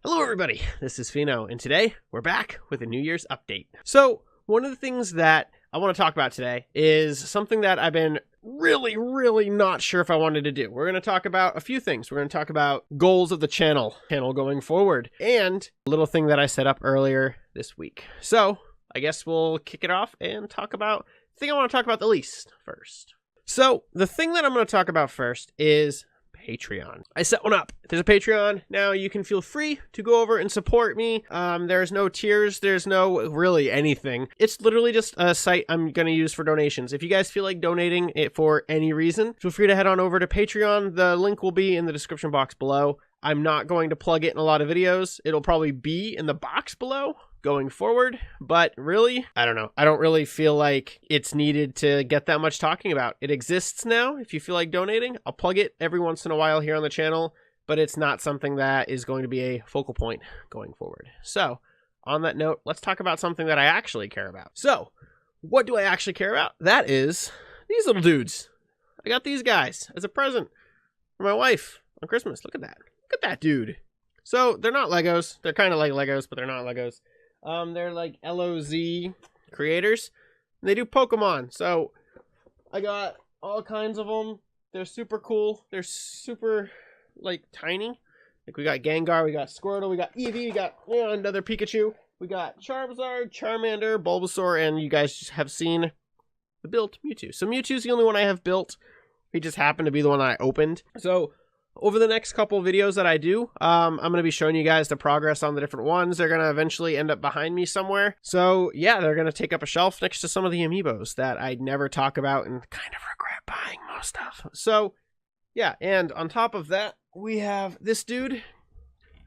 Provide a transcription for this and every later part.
Hello everybody, this is Pheno, and today we're back with a New Year's update. So, one of the things that I want to talk about today is something that I've been really not sure if I wanted to do. We're going to talk about a few things. We're going to talk about goals of the channel going forward, and a little thing that I set up earlier this week. So, I guess we'll kick it off and talk about the thing I want to talk about the least first. So, the thing that I'm going to talk about first is Patreon. I set one up. There's a Patreon. Now you can feel free to go over and support me. There's no tiers. There's no really anything. It's literally just a site I'm going to use for donations. If you guys feel like donating it for any reason, feel free to head on over to Patreon. The link will be in the description box below. I'm not going to plug it in a lot of videos. It'll probably be in the box below going forward, but really, I don't know. I don't really feel like it's needed to get that much talking about. It exists now. If you feel like donating, I'll plug it every once in a while here on the channel, but it's not something that is going to be a focal point going forward. So, on that note, let's talk about something that I actually care about. So, what do I actually care about? That is these little dudes. I got these guys as a present for my wife on Christmas. Look at that. Look at that dude. So, they're not Legos. They're kind of like Legos, but they're not Legos. They're like LOZ creators. And they do Pokemon. So I got all kinds of them. They're super cool. They're super like tiny. Like we got Gengar, we got Squirtle, we got Eevee, we got another Pikachu. We got Charizard, Charmander, Bulbasaur, and you guys just have seen the built Mewtwo. So Mewtwo's the only one I have built. He just happened to be the one I opened. So over the next couple of videos that I do, I'm going to be showing you guys the progress on the different ones. They're going to eventually end up behind me somewhere. So yeah, they're going to take up a shelf next to some of the amiibos that I never talk about and kind of regret buying most of. So yeah, and on top of that, we have this dude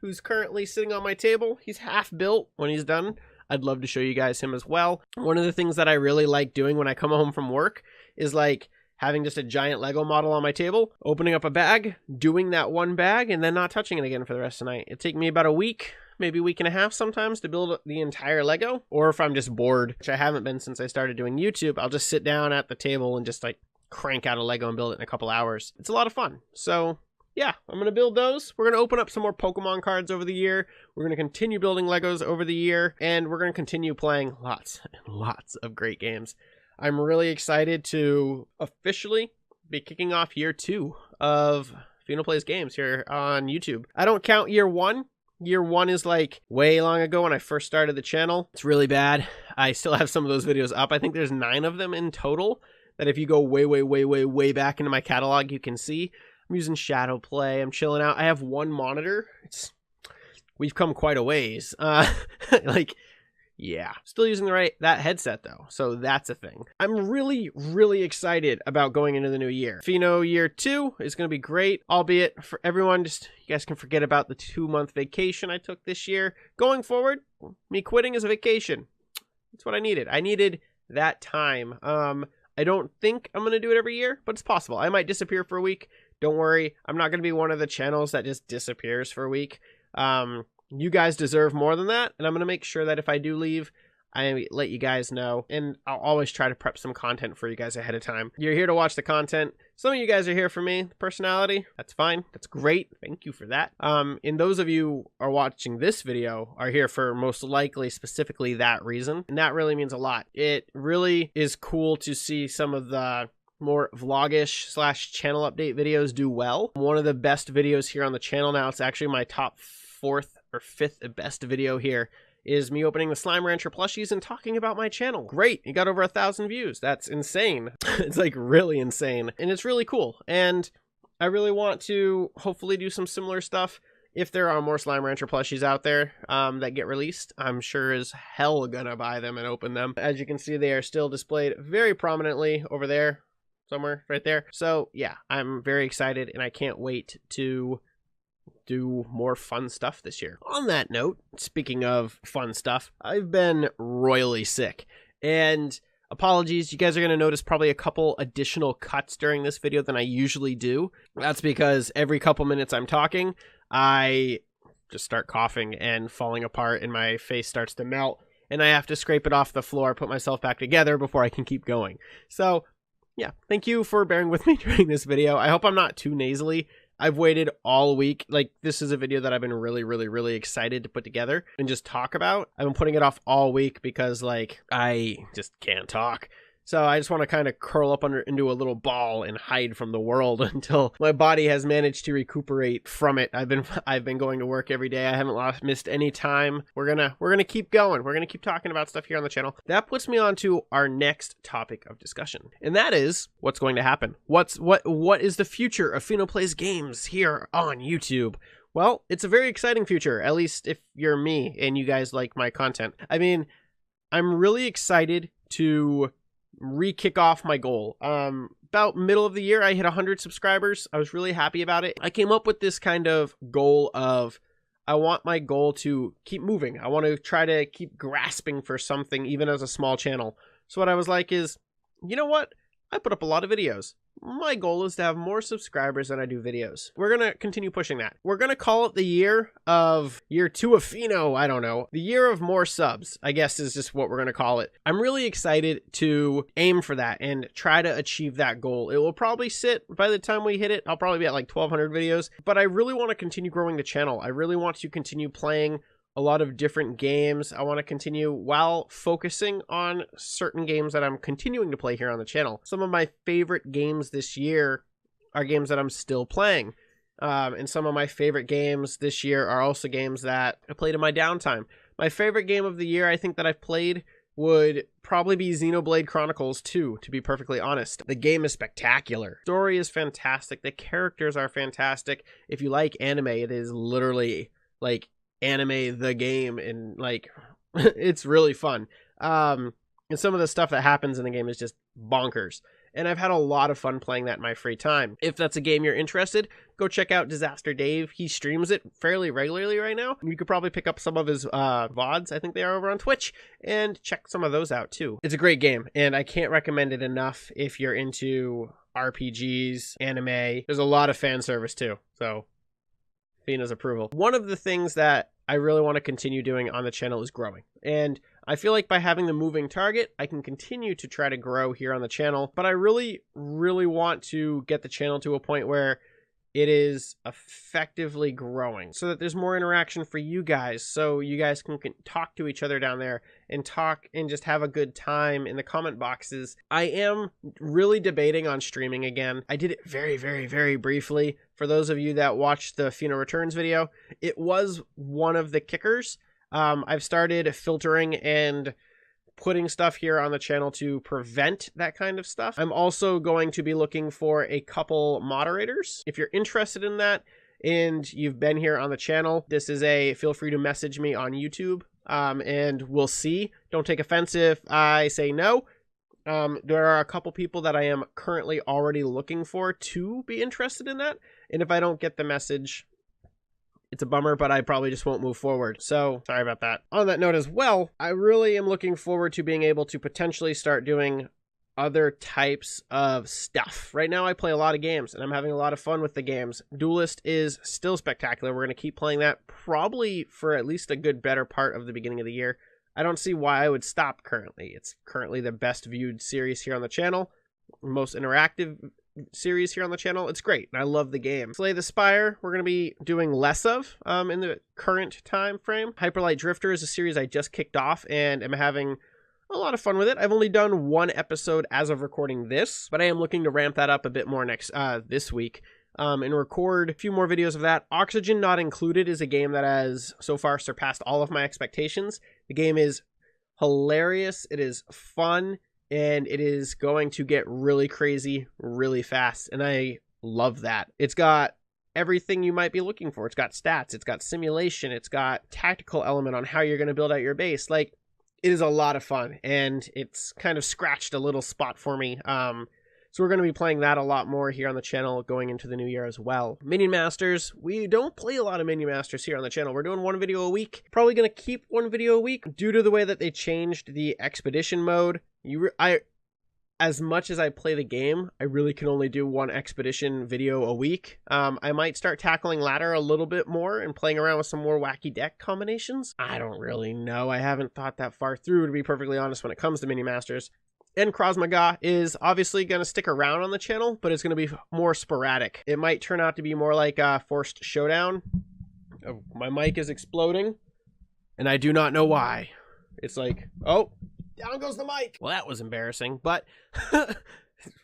who's currently sitting on my table. He's half built. When he's done, I'd love to show you guys him as well. One of the things that I really like doing when I come home from work is like having just a giant Lego model on my table, opening up a bag, doing that one bag, and then not touching it again for the rest of the night. It'd take me about a week, maybe a week and a half sometimes to build the entire Lego. Or if I'm just bored, which I haven't been since I started doing YouTube, I'll just sit down at the table and just like crank out a Lego and build it in a couple hours. It's a lot of fun. So yeah, I'm going to build those. We're going to open up some more Pokemon cards over the year. We're going to continue building Legos over the year, and we're going to continue playing lots and lots of great games. I'm really excited to officially be kicking off year 2 of Pheno Plays Games here on YouTube. I don't count year 1. Year 1 is like way long ago when I first started the channel. It's really bad. I still have some of those videos up. I think there's 9 of them in total that if you go way back into my catalog, you can see. I'm using Shadow Play. I'm chilling out. I have one monitor. We've come quite a ways. Yeah, still using that headset though, so that's a thing. I'm really excited about going into the new year. Pheno year 2 is going to be great, albeit for everyone, just you guys can forget about the 2-month vacation I took this year. Going forward, me quitting is a vacation. That's what I needed. I needed that time. I don't think I'm going to do it every year, but it's possible. I might disappear for a week. Don't worry, I'm not going to be one of the channels that just disappears for a week. You guys deserve more than that, and I'm going to make sure that if I do leave, I let you guys know, and I'll always try to prep some content for you guys ahead of time. You're here to watch the content. Some of you guys are here for me, personality. That's fine. That's great. Thank you for that. And those of you who are watching this video are here for most likely specifically that reason, and that really means a lot. It really is cool to see some of the more vlogish / channel update videos do well. One of the best videos here on the channel now, it's actually my top 4th or 5th best video here, is me opening the Slime Rancher plushies and talking about my channel. Great, it got over 1,000 views. That's insane. It's like really insane, and it's really cool. And I really want to hopefully do some similar stuff. If there are more Slime Rancher plushies out there that get released, I'm sure as hell gonna buy them and open them. As you can see, they are still displayed very prominently over there, somewhere right there. So yeah, I'm very excited, and I can't wait to do more fun stuff this year. On that note, speaking of fun stuff, I've been royally sick, and apologies, you guys are going to notice probably a couple additional cuts during this video than I usually do. That's because every couple minutes I'm talking, I just start coughing and falling apart, and my face starts to melt, and I have to scrape it off the floor, put myself back together before I can keep going. So yeah, thank you for bearing with me during this video. I hope I'm not too nasally. I've waited all week. Like, this is a video that I've been really, really, really excited to put together and just talk about. I've been putting it off all week because, like, I just can't talk. So I just want to kind of curl up into a little ball and hide from the world until my body has managed to recuperate from it. I've been going to work every day. I haven't missed any time. We're gonna keep going. We're gonna keep talking about stuff here on the channel. That puts me on to our next topic of discussion, and that is what's going to happen. What is the future of Pheno Plays Games here on YouTube? Well, it's a very exciting future, at least if you're me and you guys like my content. I mean, I'm really excited to re-kick off my goal. About middle of the year, I hit 100 subscribers. I was really happy about it. I came up with this kind of goal of, I want my goal to keep moving. I want to try to keep grasping for something, even as a small channel. So what I was like is, you know what? I put up a lot of videos. My goal is to have more subscribers than I do videos. We're going to continue pushing that. We're going to call it the year 2 of Pheno. I don't know. The year of more subs, I guess, is just what we're going to call it. I'm really excited to aim for that and try to achieve that goal. It will probably sit, by the time we hit it, I'll probably be at like 1,200 videos. But I really want to continue growing the channel. I really want to continue playing a lot of different games. I want to continue while focusing on certain games that I'm continuing to play here on the channel. Some of my favorite games this year are games that I'm still playing. And some of my favorite games this year are also games that I played in my downtime. My favorite game of the year I think that I've played would probably be Xenoblade Chronicles 2, to be perfectly honest. The game is spectacular. The story is fantastic. The characters are fantastic. If you like anime, it is literally like anime the game, and like it's really fun. And some of the stuff that happens in the game is just bonkers, and I've had a lot of fun playing that in my free time. If that's a game you're interested, go check out Disaster Dave. He streams it fairly regularly right now. You could probably pick up some of his VODs. I think they are over on Twitch, and check some of those out too. It's a great game, and I can't recommend it enough if you're into RPGs, anime. There's a lot of fan service too, so Pheno's approval. One of the things that I really want to continue doing on the channel is growing. And I feel like by having the moving target, I can continue to try to grow here on the channel. But I really, really want to get the channel to a point where it is effectively growing so that there's more interaction for you guys, so you guys can talk to each other down there and talk and just have a good time in the comment boxes. I am really debating on streaming again. I did it very, very, very briefly. For those of you that watched the Pheno Returns video, it was one of the kickers. I've started filtering and putting stuff here on the channel to prevent that kind of stuff. I'm also going to be looking for a couple moderators. If you're interested in that and you've been here on the channel, feel free to message me on YouTube, and we'll see. Don't take offense if I say no. There are a couple people that I am currently already looking for to be interested in that. And if I don't get the message, it's a bummer, but I probably just won't move forward. So sorry about that. On that note as well, I really am looking forward to being able to potentially start doing other types of stuff. Right now I play a lot of games and I'm having a lot of fun with the games. Duelist is still spectacular. We're going to keep playing that probably for at least a good better part of the beginning of the year. I don't see why I would stop currently. It's currently the best viewed series here on the channel, most interactive series here on the channel. It's great, and I love the game. Slay the Spire, we're going to be doing less of in the current time frame. Hyperlight Drifter is a series I just kicked off, and am having a lot of fun with it. I've only done one episode as of recording this, but I am looking to ramp that up a bit more this week. And record a few more videos of that. Oxygen Not Included is a game that has so far surpassed all of my expectations. The game is hilarious, it is fun, and it is going to get really crazy really fast, and I love that. It's got everything you might be looking for. It's got stats, it's got simulation, it's got tactical element on how you're going to build out your base. Like, it is a lot of fun, and it's kind of scratched a little spot for me. So we're going to be playing that a lot more here on the channel going into the new year as well. Minion Masters. We don't play a lot of Minion Masters here on the channel. We're doing one video a week. Probably going to keep one video a week due to the way that they changed the expedition mode. As much as I play the game, I really can only do one expedition video a week. I might start tackling ladder a little bit more and playing around with some more wacky deck combinations. I don't really know. I haven't thought that far through, to be perfectly honest, when it comes to Minion Masters. and Krav Maga is obviously going to stick around on the channel, but it's going to be more sporadic. It might turn out to be more like a Forced Showdown. Oh, my mic is exploding, and I do not know why. It's like, oh, down goes the mic. Well, that was embarrassing, but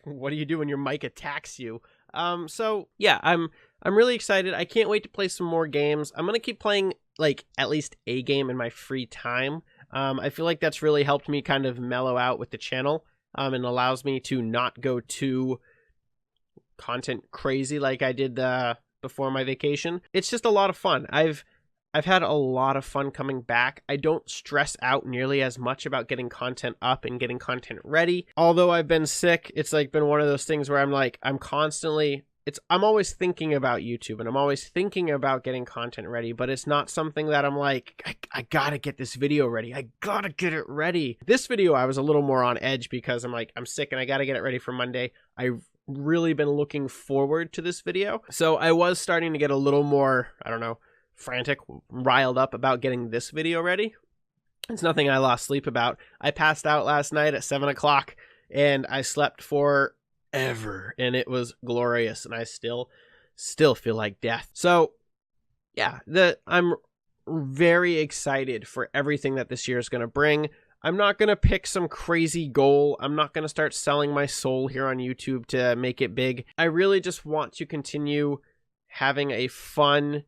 what do you do when your mic attacks you? So yeah, I'm really excited. I can't wait to play some more games. I'm going to keep playing like at least a game in my free time. I feel like that's really helped me kind of mellow out with the channel, and allows me to not go too content crazy like I did before my vacation. It's just a lot of fun. I've had a lot of fun coming back. I don't stress out nearly as much about getting content up and getting content ready. Although I've been sick, it's like been one of those things where I'm like, I'm always thinking about YouTube, and I'm always thinking about getting content ready, but it's not something that I'm like, I gotta get this video ready. I gotta get it ready. This video, I was a little more on edge because I'm like, I'm sick and I gotta get it ready for Monday. I've really been looking forward to this video. So I was starting to get a little more, I don't know, frantic, riled up about getting this video ready. It's nothing I lost sleep about. I passed out last night at 7 o'clock and I slept for ever, and it was glorious, and I still feel like death. So yeah, I'm very excited for everything that this year is going to bring. I'm not going to pick some crazy goal. I'm not going to start selling my soul here on YouTube to make it big. I really just want to continue having a fun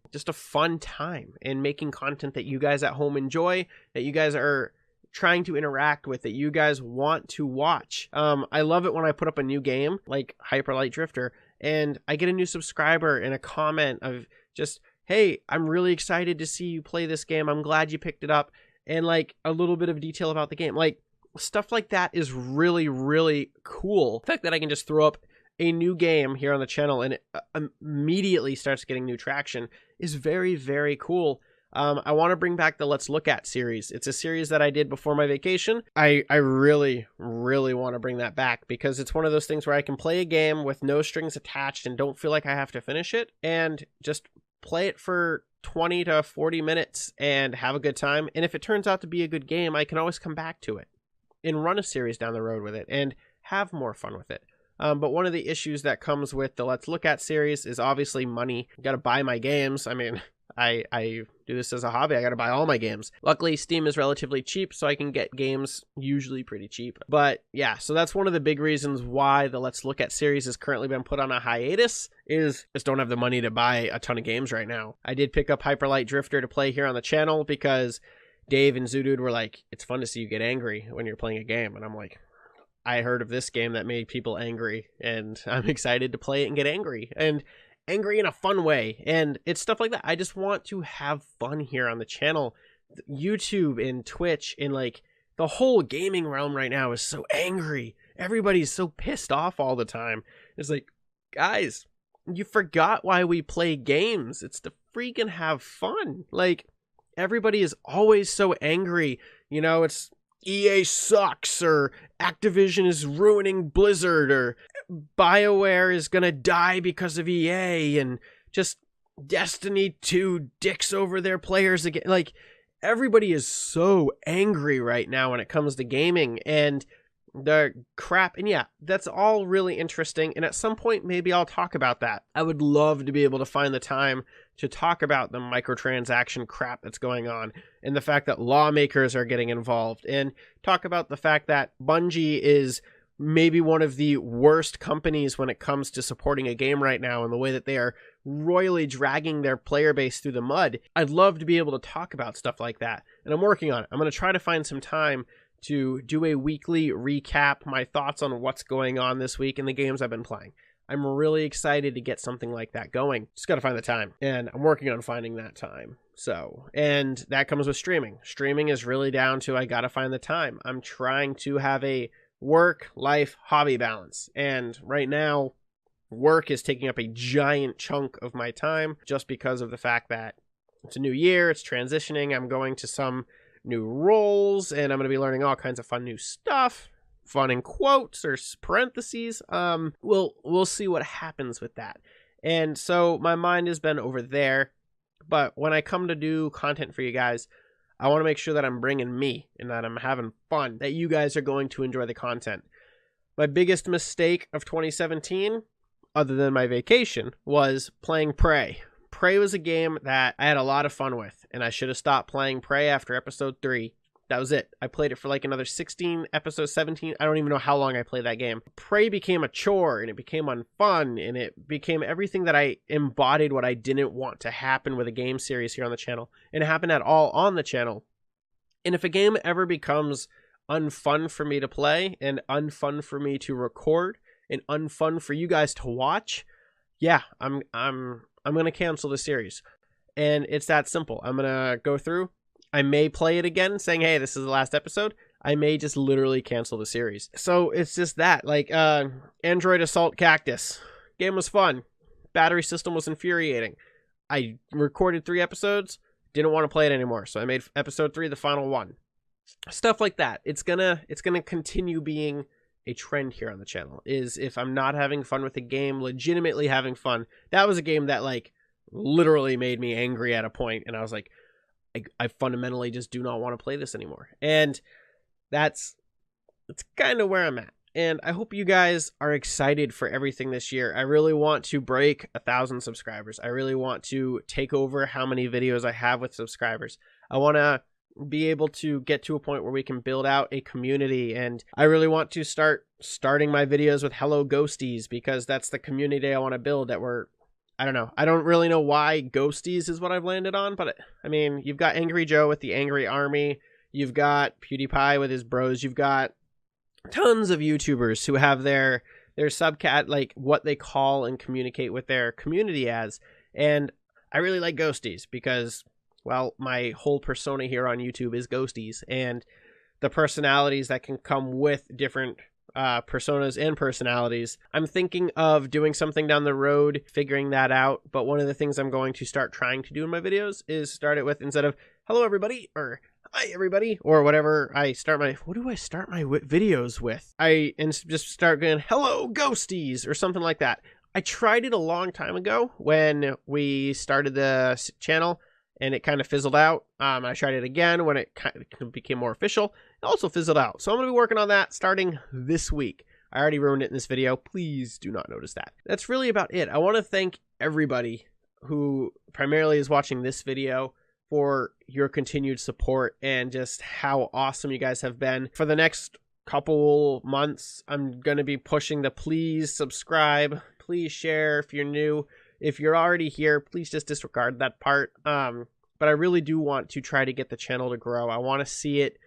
time and making content that you guys at home enjoy, that you guys are trying to interact with, that you guys want to watch. I love it when I put up a new game like Hyper Light Drifter and I get a new subscriber and a comment of just, hey, I'm really excited to see you play this game. I'm glad you picked it up. And like a little bit of detail about the game. Like stuff like that is really, really cool. The fact that I can just throw up a new game here on the channel and it immediately starts getting new traction is very, very cool. I want to bring back the Let's Look At series. It's a series that I did before my vacation. I really, really want to bring that back because it's one of those things where I can play a game with no strings attached and don't feel like I have to finish it, and just play it for 20 to 40 minutes and have a good time. And if it turns out to be a good game, I can always come back to it and run a series down the road with it and have more fun with it. But one of the issues that comes with the Let's Look At series is obviously money. You got to buy my games. I mean, I do this as a hobby. I got to buy all my games. Luckily, Steam is relatively cheap, so I can get games usually pretty cheap. But yeah, so that's one of the big reasons why the Let's Look At series has currently been put on a hiatus, is just don't have the money to buy a ton of games right now. I did pick up Hyper Light Drifter to play here on the channel because Dave and Zoodude were like, it's fun to see you get angry when you're playing a game. And I'm like, I heard of this game that made people angry, and I'm excited to play it and get angry. And angry in a fun way, and it's stuff like that. I just want to have fun here on the channel. YouTube and Twitch and like the whole gaming realm right now is so angry. Everybody's so pissed off all the time. It's like, guys, you forgot why we play games. It's to freaking have fun. Like, everybody is always so angry. You know, it's EA sucks, or Activision is ruining Blizzard, or BioWare is gonna die because of EA, and just Destiny 2 dicks over their players again. Like, everybody is so angry right now when it comes to gaming and the crap. And yeah, that's all really interesting, and at some point maybe I'll talk about that. I would love to be able to find the time to talk about the microtransaction crap that's going on, and the fact that lawmakers are getting involved, and talk about the fact that Bungie is maybe one of the worst companies when it comes to supporting a game right now, and the way that they are royally dragging their player base through the mud. I'd love to be able to talk about stuff like that, and I'm working on it. I'm going to try to find some time to do a weekly recap, my thoughts on what's going on this week in the games I've been playing. I'm really excited to get something like that going. Just got to find the time, and I'm working on finding that time. So, and that comes with streaming. Streaming is really down to I got to find the time. I'm trying to have a work-life hobby balance, and right now, work is taking up a giant chunk of my time just because of the fact that it's a new year, it's transitioning, I'm going to some new roles, and I'm going to be learning all kinds of fun new stuff. Fun in quotes or parentheses. We'll see what happens with that. And so my mind has been over there, but when I come to do content for you guys, I want to make sure that I'm bringing me and that I'm having fun, that you guys are going to enjoy the content. My biggest mistake of 2017, other than my vacation, was playing Prey. Prey was a game that I had a lot of fun with, and I should have stopped playing Prey after episode 3. That was it. I played it for like another 16, episode 17. I don't even know how long I played that game. Prey became a chore, and it became unfun, and it became everything that I embodied what I didn't want to happen with a game series here on the channel, and it happened at all on the channel. And if a game ever becomes unfun for me to play, and unfun for me to record, and unfun for you guys to watch, yeah, I'm gonna cancel the series. And it's that simple. I'm gonna go through. I may play it again, saying, hey, this is the last episode. I may just literally cancel the series. So it's just that. Like, Android Assault Cactus. Game was fun. Battery system was infuriating. I recorded 3 episodes. Didn't want to play it anymore. So I made episode 3 the final one. Stuff like that. It's gonna continue being a trend here on the channel. Is if I'm not having fun with a game, legitimately having fun. That was a game that, like, literally made me angry at a point. And I was like, I fundamentally just do not want to play this anymore. And that's kind of where I'm at. And I hope you guys are excited for everything this year. I really want to break 1,000 subscribers. I really want to take over how many videos I have with subscribers. I want to be able to get to a point where we can build out a community. And I really want to starting my videos with Hello Ghosties, because that's the community I want to build. That I don't know. I don't really know why Ghosties is what I've landed on, but I mean, you've got Angry Joe with the Angry Army. You've got PewDiePie with his bros. You've got tons of YouTubers who have their subcat, like what they call and communicate with their community as. And I really like Ghosties because, well, my whole persona here on YouTube is Ghosties, and the personalities that can come with different personas and personalities. I'm thinking of doing something down the road, figuring that out. But one of the things I'm going to start trying to do in my videos is start it with, instead of hello everybody or hi everybody or whatever, what do I start my videos with? Just start going hello Ghosties or something like that. I tried it a long time ago when we started the channel, and it kind of fizzled out. I tried it again when it kind of became more official. It also fizzled out. So I'm going to be working on that starting this week. I already ruined it in this video. Please do not notice that. That's really about it. I want to thank everybody who primarily is watching this video for your continued support and just how awesome you guys have been. For the next couple months, I'm going to be pushing the please subscribe, please share if you're new. If you're already here, please just disregard that part. But I really do want to try to get the channel to grow. I want to see it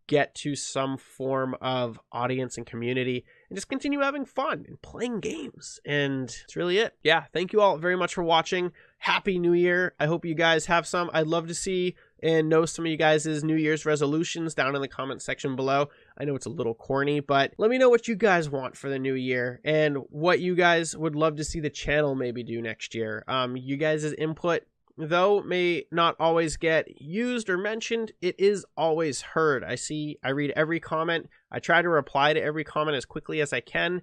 get to some form of audience and community, and just continue having fun and playing games. And that's really it. Yeah, thank you all very much for watching. Happy New Year. I hope you guys have some. I'd love to see and know some of you guys' New Year's resolutions down in the comment section below. I know it's a little corny, but let me know what you guys want for the new year and what you guys would love to see the channel maybe do next year. You guys' input, though, may not always get used or mentioned, it is always heard. I read every comment. I try to reply to every comment as quickly as I can.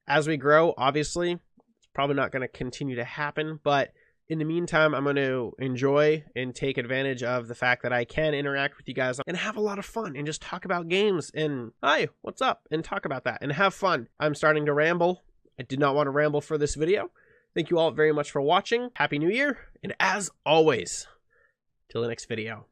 As we grow, obviously, it's probably not going to continue to happen, but in the meantime, I'm going to enjoy and take advantage of the fact that I can interact with you guys and have a lot of fun and just talk about games and, hi, what's up? And talk about that and have fun. I'm starting to ramble. I did not want to ramble for this video. Thank you all very much for watching. Happy New Year. And as always, till the next video.